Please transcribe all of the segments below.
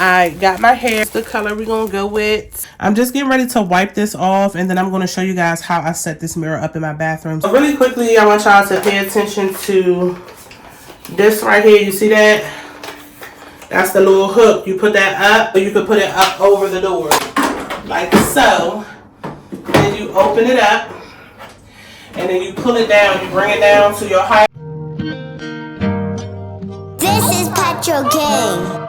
I got my hair, the color we're gonna go with. I'm just getting ready to wipe this off, and then I'm gonna show you guys how I set this mirror up in my bathroom. So really quickly, I want y'all to pay attention to this right here. You see that? That's the little hook. You put that up, or you could put it up over the door, like so. Then you open it up, and then you pull it down. You bring it down to your height. This is Petro King.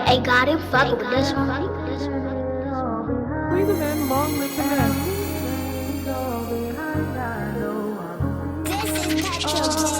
Hey, God, him fuck with this one. Breathe him in, long live the man. This is Petro King.